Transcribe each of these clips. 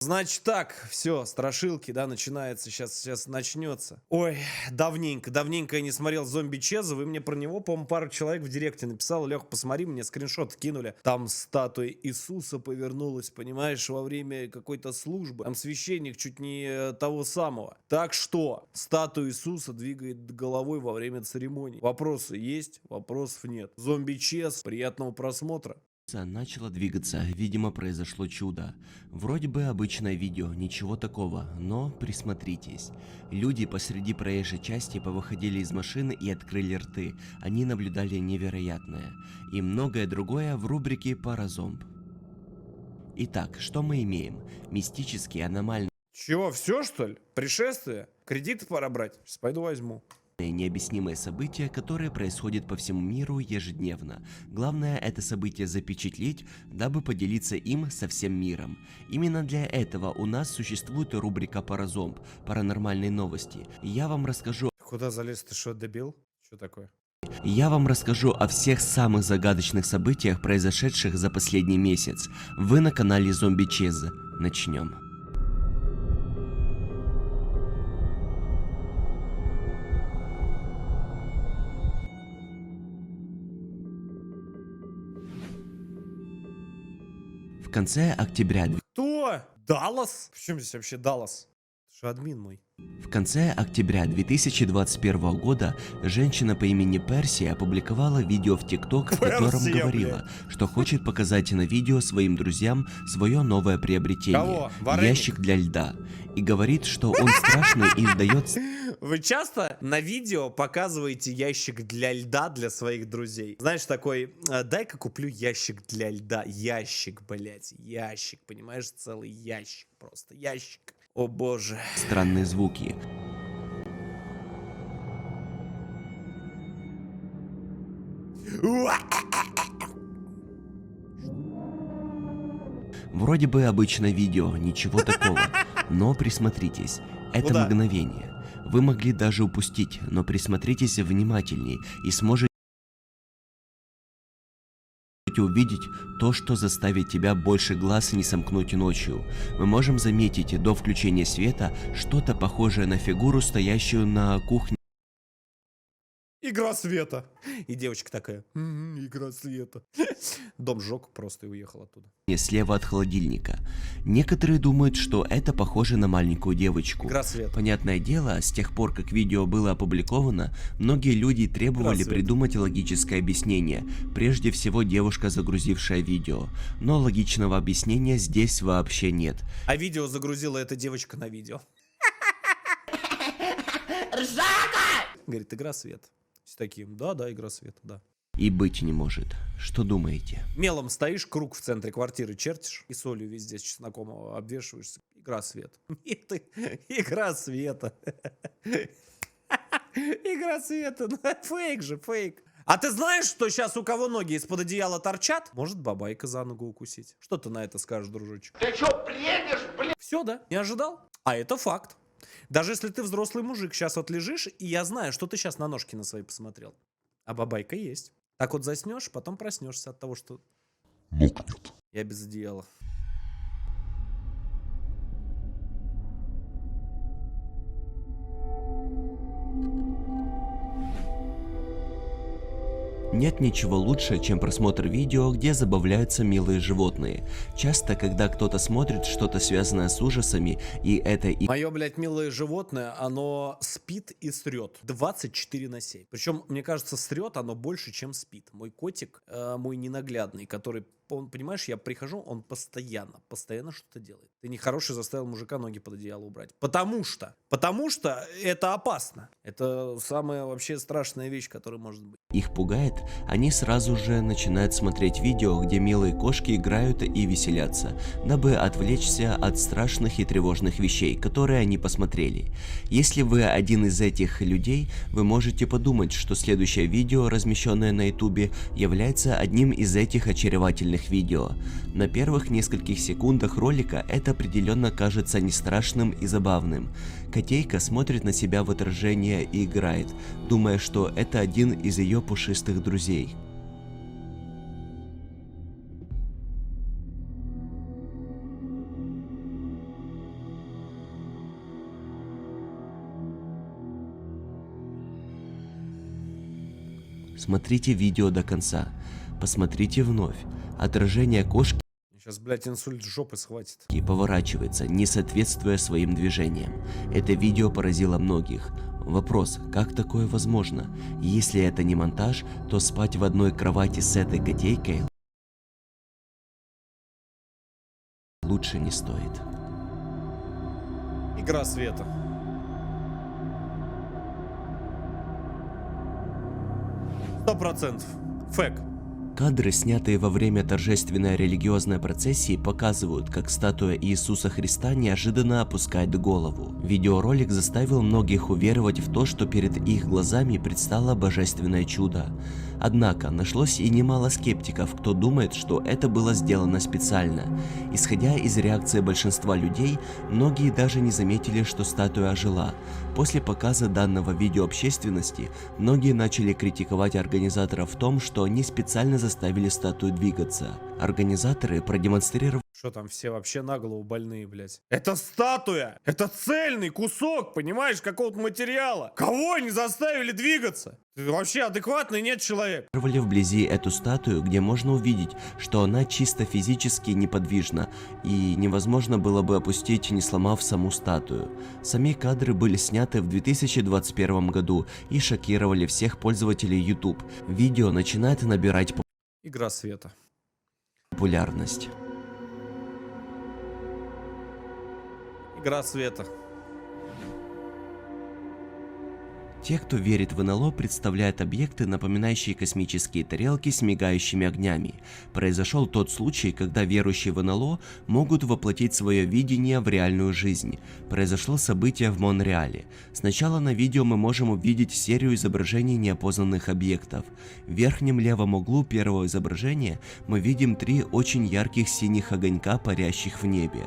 Значит так, все, страшилки, да, начинается, сейчас начнется. Ой, давненько я не смотрел зомби Чеза, вы мне про него, по-моему, пару человек в директе написал, Лех, посмотри, мне скриншот кинули. Там статуя Иисуса повернулась, понимаешь, во время какой-то службы. Там священник чуть не того самого. Так что, статуя Иисуса двигает головой во время церемонии. Вопросы есть, вопросов нет. Зомби Чез, приятного просмотра. Начало двигаться, видимо, произошло чудо. Вроде бы обычное видео, ничего такого, но присмотритесь. Люди посреди проезжей части повыходили из машины и открыли рты, они наблюдали невероятное. И многое другое в рубрике «Паразомб». Итак, что мы имеем? Мистические, аномальные, Чего, все что ли? Пришествие? Кредиты пора брать? Сейчас пойду возьму. необъяснимые события, которые происходят по всему миру ежедневно. Главное это событие запечатлеть, дабы поделиться им со всем миром. Именно для этого у нас существует рубрика «Паразомб», паранормальные новости. Я вам расскажу Куда залез, ты что, дебил? Что такое? о всех самых загадочных событиях, произошедших за последний месяц. Вы на канале Зомби Чез. Начнем. В конце октября Кто? Даллас? Почему здесь вообще Даллас? Что админ мой? В конце октября 2021 года женщина по имени Перси опубликовала видео в ТикТок, в котором Персия, говорила, что хочет показать на видео своим друзьям свое новое приобретение Кого? Вареник? ящик для льда. И говорит, что он страшный и дает Вы часто на видео показываете ящик для льда для своих друзей? Знаешь, такой, дай-ка куплю ящик для льда. Ящик, блять, ящик, понимаешь, целый ящик просто, ящик. О боже. странные звуки. Вроде бы обычное видео, ничего такого, но присмотритесь, это Куда? мгновение. Вы могли даже упустить, но присмотритесь внимательней и сможете увидеть то, что заставит тебя больше глаз не сомкнуть ночью. Мы можем заметить до включения света что-то похожее на фигуру, стоящую на кухне. Игра света. И девочка такая, игра света. Дом сжег просто и уехал оттуда. Слева от холодильника. Некоторые думают, что это похоже на маленькую девочку. Игра света. Понятное дело, с тех пор, как видео было опубликовано, многие люди требовали Игра света. придумать логическое объяснение. Прежде всего, девушка, загрузившая видео. Но логичного объяснения здесь вообще нет. А видео загрузила эта девочка на видео. Говорит, игра света. С таким, да, игра света, да. И быть не может. Что думаете? Мелом стоишь, круг в центре квартиры чертишь и солью везде с чесноком обвешиваешься. Игра света. Нет, игра света. Игра света. Ну, фейк же, фейк. А ты знаешь, что сейчас у кого ноги из-под одеяла торчат? Может бабайка за ногу укусить. Что ты на это скажешь, дружочек? Ты чё, бредишь, блин? Все, да? Не ожидал? А это факт. Даже если ты взрослый мужик, сейчас вот лежишь, и я знаю, что ты сейчас на ножки на свои посмотрел. А бабайка есть. Так вот заснешь, потом проснешься от того, что... Ног нет. Я без одеяла. Нет ничего лучше, чем просмотр видео, где забавляются милые животные. Часто, когда кто-то смотрит что-то связанное с ужасами, и это и Мое, блядь, милое животное, оно спит и срет 24/7. Причем, мне кажется, срет оно больше, чем спит. Мой котик, мой ненаглядный, который, он, понимаешь, я прихожу, он постоянно что-то делает. Ты нехороший заставил мужика ноги под одеяло убрать. Потому что это опасно. Это самая вообще страшная вещь, которая может быть. их пугает, они сразу же начинают смотреть видео, где милые кошки играют и веселятся, дабы отвлечься от страшных и тревожных вещей, которые они посмотрели. Если вы один из этих людей, вы можете подумать, что следующее видео, размещенное на ютубе, является одним из этих очаровательных видео. На первых нескольких секундах ролика это определенно кажется не страшным и забавным. Котейка смотрит на себя в отражение и играет, думая, что это один из ее пушистых друзей. Смотрите видео до конца. Посмотрите вновь. Отражение кошки Сейчас, блядь, инсульт жопы схватит. поворачивается, не соответствуя своим движениям. Это видео поразило многих. Вопрос, как такое возможно? Если это не монтаж, то спать в одной кровати с этой котейкой лучше не стоит. Игра света. Сто процентов. Фэк. Кадры, снятые во время торжественной религиозной процессии, показывают, как статуя Иисуса Христа неожиданно опускает голову. Видеоролик заставил многих уверовать в то, что перед их глазами предстало божественное чудо. Однако нашлось и немало скептиков, кто думает, что это было сделано специально. Исходя из реакции большинства людей, многие даже не заметили, что статуя ожила. После показа данного видео общественности, многие начали критиковать организаторов в том, что они специально заставили статую двигаться. Организаторы продемонстрировали Что там, все вообще на голову больные, блядь? Это статуя! Это цельный кусок, понимаешь, какого-то материала! Кого они заставили двигаться? Ты вообще адекватный нет человек? вблизи эту статую, где можно увидеть, что она чисто физически неподвижна, и невозможно было бы опустить, не сломав саму статую. Сами кадры были сняты в 2021 году и шокировали всех пользователей YouTube. Видео начинает набирать Игра света. популярность. Игра света. Те, кто верит в НЛО, представляют объекты, напоминающие космические тарелки с мигающими огнями. Произошел тот случай, когда верующие в НЛО могут воплотить свое видение в реальную жизнь. Произошло событие в Монреале. Сначала на видео мы можем увидеть серию изображений неопознанных объектов. В верхнем левом углу первого изображения мы видим 3 очень ярких синих огонька, парящих в небе.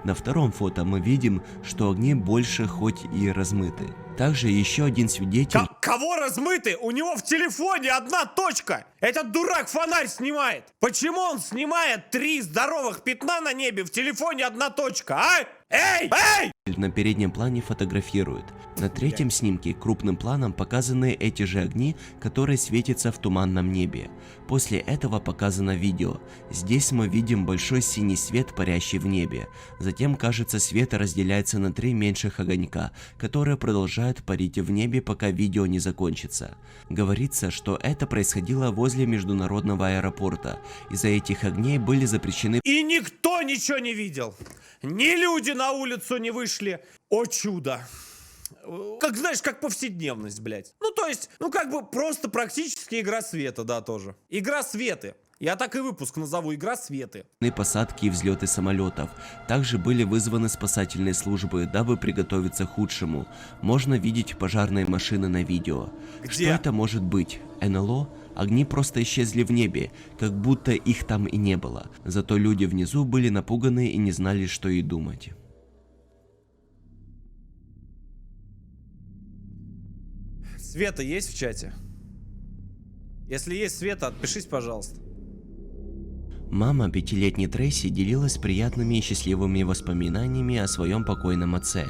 На втором фото мы видим, что огни больше, хоть и размыты. Также еще один свидетель... Кого размыты? У него в телефоне одна точка! Этот дурак фонарь снимает! Почему он снимает 3 здоровых пятна на небе, в телефоне одна точка, а? Эй! Эй! на переднем плане фотографирует. На третьем снимке крупным планом показаны эти же огни, которые светятся в туманном небе. После этого показано видео. Здесь мы видим большой синий свет, парящий в небе. Затем, кажется, свет разделяется на 3 меньших огонька, которые продолжают парить в небе, пока видео не закончится. Говорится, что это происходило возле международного аэропорта. Из-за этих огней были запрещены... И никто ничего не видел. Ни люди на улицу не вышли. О чудо. Как, знаешь, как повседневность, блядь. Ну, то есть, ну, как бы просто практически игра света, да, тоже. Игра светы. Я так и выпуск назову, игра светы. Посадки и взлеты самолетов. Также были вызваны спасательные службы, дабы приготовиться к худшему. Можно видеть пожарные машины на видео. Где? Что это может быть? НЛО? Огни просто исчезли в небе, как будто их там и не было. Зато люди внизу были напуганы и не знали, что и думать. Света есть в чате? Если есть Света, отпишись, пожалуйста. Мама 5-летней Трейси делилась приятными и счастливыми воспоминаниями о своем покойном отце.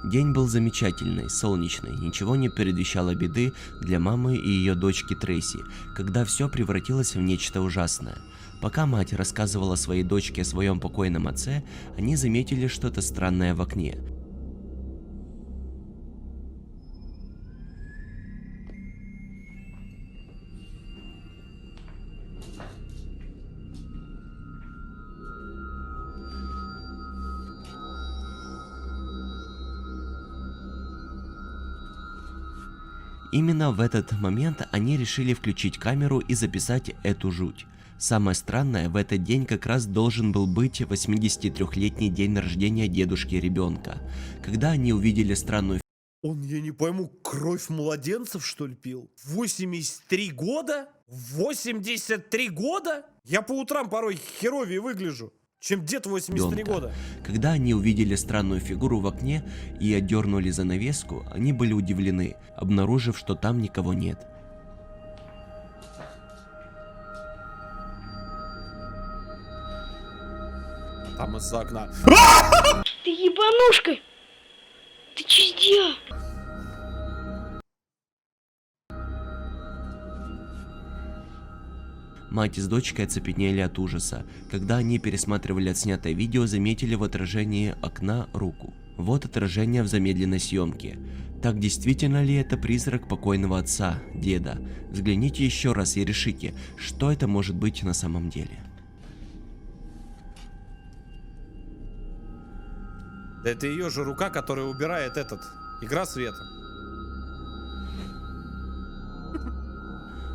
День был замечательный, солнечный, ничего не предвещало беды для мамы и ее дочки Трейси, когда все превратилось в нечто ужасное. Пока мать рассказывала своей дочке о своем покойном отце, они заметили что-то странное в окне. Именно в этот момент они решили включить камеру и записать эту жуть. Самое странное, в этот день как раз должен был быть 83-летний день рождения дедушки ребенка. Когда они увидели странную... Он, я не пойму, кровь младенцев, что ли, пил? 83 года? 83 года? Я по утрам порой херовее выгляжу, чем дед 83 года. Когда они увидели странную фигуру в окне и отдернули занавеску, они были удивлены, обнаружив, что там никого нет. Там из-за окна. Ты ебанушка! Ты че сделал? Мать с дочкой оцепенели от ужаса. Когда они пересматривали отснятое видео, заметили в отражении окна руку. Вот отражение в замедленной съемке. Так действительно ли это призрак покойного отца, деда? Взгляните еще раз и решите, что это может быть на самом деле. Да это ее же рука, которая убирает игра света.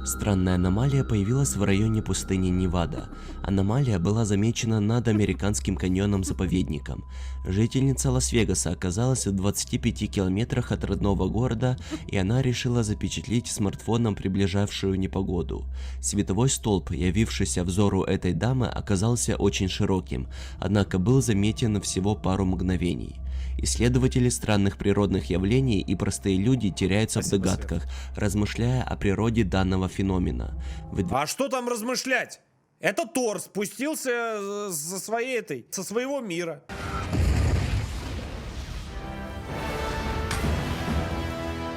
Странная аномалия появилась в районе пустыни Невада. Аномалия была замечена над американским каньоном-заповедником. Жительница Лас-Вегаса оказалась в 25 километрах от родного города, и она решила запечатлеть смартфоном приближавшую непогоду. Световой столб, явившийся взору этой дамы, оказался очень широким, однако был заметен всего пару мгновений. Исследователи странных природных явлений и простые люди теряются в догадках, размышляя о природе данного феномена. А что там размышлять? Это Тор спустился со своего мира.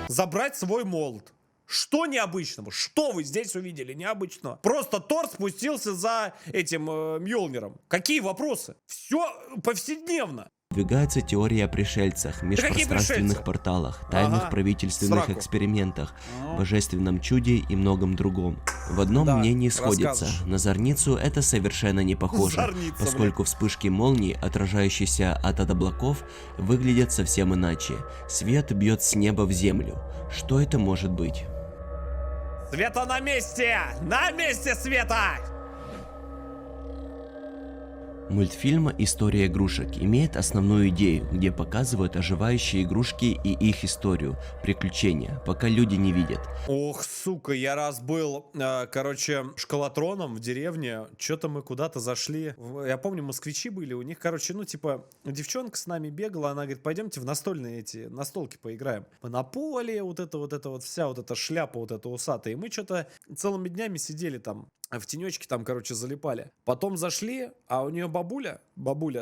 Забрать свой молот. Что необычного? Что вы здесь увидели необычного? Просто Тор спустился за этим Мьёлниром. Какие вопросы? Все повседневно. Выдвигается теория о пришельцах, межпространственных порталах, тайных правительственных экспериментах, божественном чуде и многом другом. В одном мнении сходятся: на зорницу это совершенно не похоже, поскольку вспышки молний, отражающиеся от облаков, выглядят совсем иначе. Свет бьет с неба в землю. Что это может быть? Света на месте! На месте света! Мультфильм «История игрушек» имеет основную идею, где показывают оживающие игрушки и их историю, приключения, пока люди не видят. Ох, сука, я раз был, школотроном в деревне, что-то мы куда-то зашли, я помню, москвичи были, у них, девчонка с нами бегала, она говорит, пойдемте в настолки поиграем. Монополия, вот эта вся шляпа усатая, и мы что-то целыми днями сидели там, в тенечке залипали. Потом зашли, а у нее бабуля,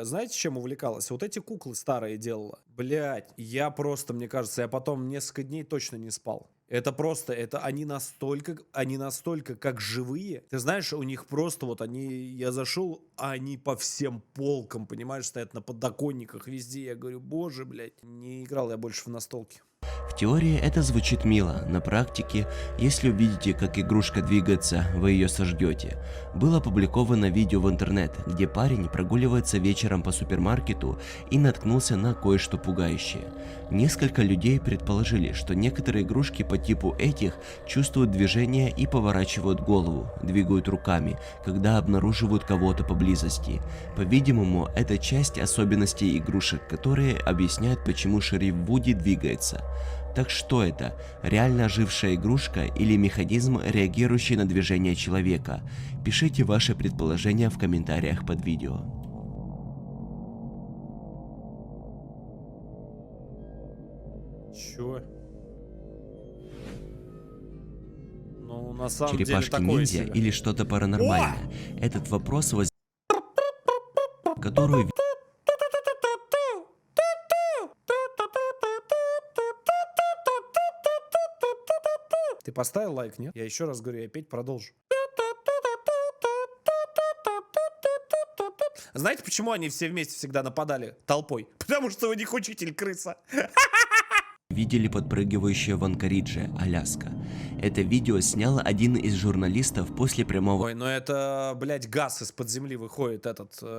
знаете, чем увлекалась? Вот эти куклы старые делала. Блять, я потом несколько дней точно не спал. Они настолько как живые. Ты знаешь, у них я зашел, а они по всем полкам, понимаешь, стоят на подоконниках везде. Я говорю, боже, блядь, не играл я больше в настолки. В теории это звучит мило, на практике, если увидите, как игрушка двигается, вы ее сожгете. Было опубликовано видео в интернет, где парень прогуливается вечером по супермаркету и наткнулся на кое-что пугающее. Несколько людей предположили, что некоторые игрушки по типу этих чувствуют движение и поворачивают голову, двигают руками, когда обнаруживают кого-то поблизости. По-видимому, это часть особенностей игрушек, которые объясняют, почему шериф Вуди двигается. Так что это? Реально ожившая игрушка или механизм, реагирующий на движение человека? Пишите ваши предположения в комментариях под видео. Чё? Ну, на самом деле, Черепашки-ниндзя или что-то паранормальное? Этот вопрос возник, которую... Ты поставил лайк, нет? Я еще раз говорю, я петь продолжу. Знаете, почему они все вместе всегда нападали толпой? Потому что у них учитель крыса. Видели подпрыгивающее в Анкоридже, Аляска. Это видео снял один из журналистов после прямого... Ой, ну это, блядь, газ из-под земли выходит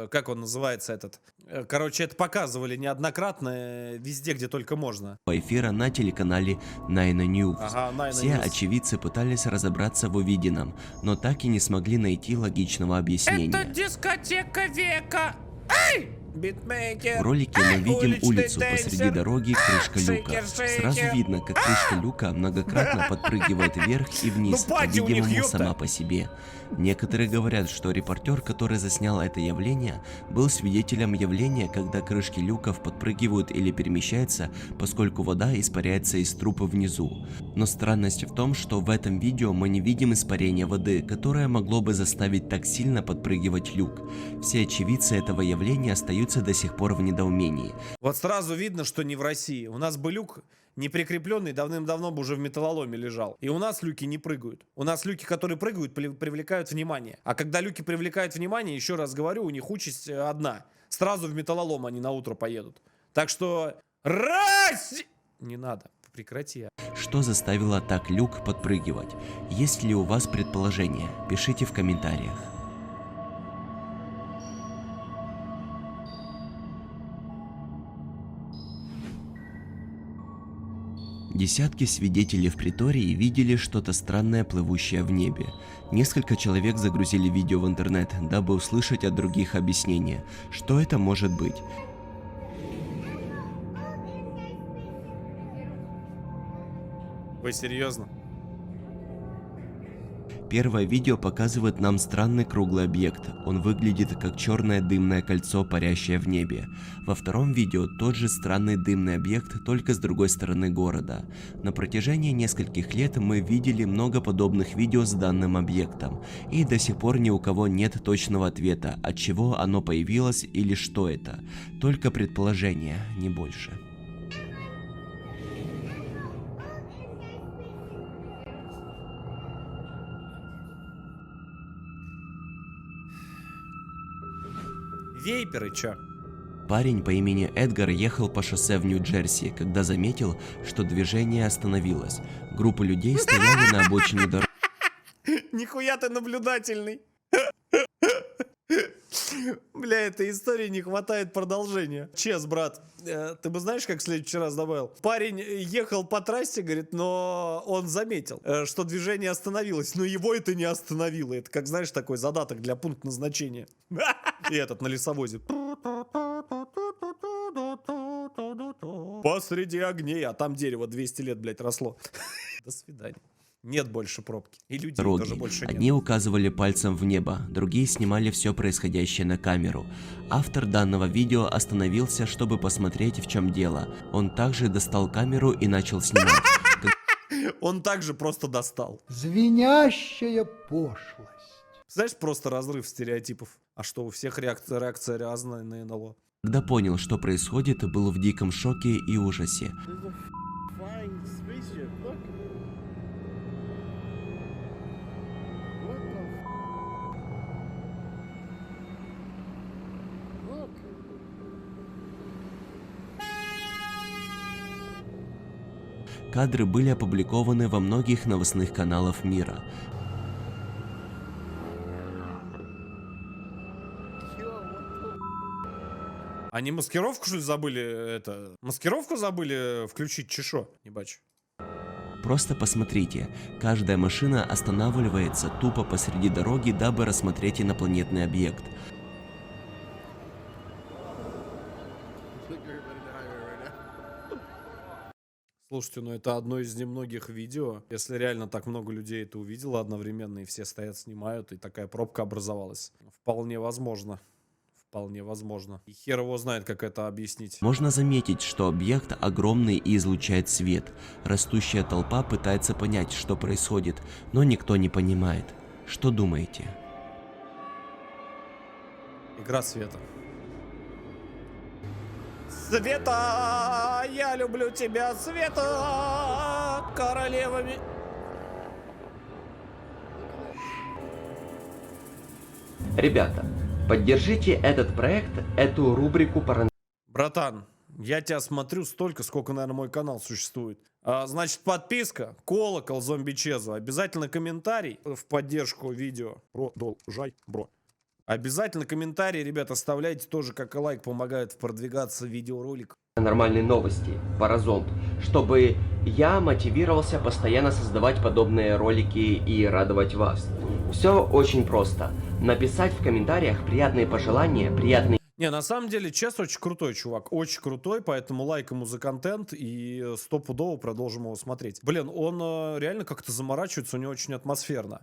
как он называется это показывали неоднократно везде, где только можно. Эфира на телеканале Nine News. Ага, Nine Все News. Очевидцы пытались разобраться в увиденном, но так и не смогли найти логичного объяснения. Это дискотека века! Эй! Битмейкер. В ролике мы видим уличный улицу посреди танцер. дороги, крышка люка. Шейкер. Сразу видно, как крышка люка многократно подпрыгивает вверх и вниз, Ну, пати у них, по-видимому, ёпта. сама по себе. Некоторые говорят, что репортер, который заснял это явление, был свидетелем явления, когда крышки люков подпрыгивают или перемещаются, поскольку вода испаряется из трупа внизу. Но странность в том, что в этом видео мы не видим испарения воды, которое могло бы заставить так сильно подпрыгивать люк. Все очевидцы этого явления остаются остаются до сих пор в недоумении. Вот сразу видно, что не в России. У нас бы люк не прикрепленный давным-давно бы уже в металлоломе лежал. И у нас люки не прыгают. У нас люки, которые прыгают, привлекают внимание. А когда люки привлекают внимание, еще раз говорю, у них участь одна. Сразу в металлолом они на утро поедут. Так что... Не надо. Прекрати. Что заставило так люк подпрыгивать? Есть ли у вас предположения? Пишите в комментариях. Десятки свидетелей в Притории видели что-то странное, плывущее в небе. Несколько человек загрузили видео в интернет, дабы услышать от других объяснения, что это может быть. Вы серьезно? Первое видео показывает нам странный круглый объект. Он выглядит как черное дымное кольцо, парящее в небе. Во втором видео тот же странный дымный объект, только с другой стороны города. На протяжении нескольких лет мы видели много подобных видео с данным объектом. И до сих пор ни у кого нет точного ответа, от чего оно появилось или что это. Только предположения, не больше. Вейперы, чё? Парень по имени Эдгар ехал по шоссе в Нью-Джерси, когда заметил, что движение остановилось. Группа людей стояли на обочине дороги. Нихуя ты наблюдательный. Бля, этой истории не хватает продолжения. Чес, брат, ты бы знаешь, как в следующий раз добавил? Парень ехал по трассе, говорит, но он заметил, что движение остановилось, но его это не остановило. Это, как знаешь, такой задаток для пункта назначения. И этот на лесовозе. Посреди огней, а там дерево 200 лет, блядь, росло. До свидания. Нет больше пробки. И людей тоже больше нет. Одни указывали пальцем в небо, другие снимали все происходящее на камеру. Автор данного видео остановился, чтобы посмотреть, в чем дело. Он также достал камеру и начал снимать. Он также просто достал. Звенящая пошлость. Знаешь, просто разрыв стереотипов. А что, у всех реакция разная на НЛО. Когда понял, что происходит, был в диком шоке и ужасе. Кадры были опубликованы во многих новостных каналах мира. Они маскировку, что ли, забыли Маскировку забыли включить, чешо, не бачу. Просто посмотрите, каждая машина останавливается тупо посреди дороги, дабы рассмотреть инопланетный объект. Слушайте, ну это одно из немногих видео. Если реально так много людей это увидело одновременно, и все стоят, снимают, и такая пробка образовалась. Вполне возможно. Вполне возможно. И хер его знает, как это объяснить. Можно заметить, что объект огромный и излучает свет. Растущая толпа пытается понять, что происходит, но никто не понимает. Что думаете? Игра света. Света, я люблю тебя, Света, королевами. Ребята, поддержите этот проект, эту рубрику Братан, я тебя смотрю столько, сколько, наверное, мой канал существует. Значит, подписка, колокол, зомби-чезу, обязательно комментарий в поддержку видео. Продолжай, бро. Обязательно комментарии, ребята, оставляйте тоже, как и лайк, помогает продвигаться видеоролик. нормальной новости, Паразонт, чтобы я мотивировался постоянно создавать подобные ролики и радовать вас. Все очень просто. Написать в комментариях приятные пожелания, приятные... Не, на самом деле, Чес очень крутой чувак, очень крутой, поэтому лайк ему за контент и стопудово продолжим его смотреть. Блин, он реально как-то заморачивается, у него очень атмосферно.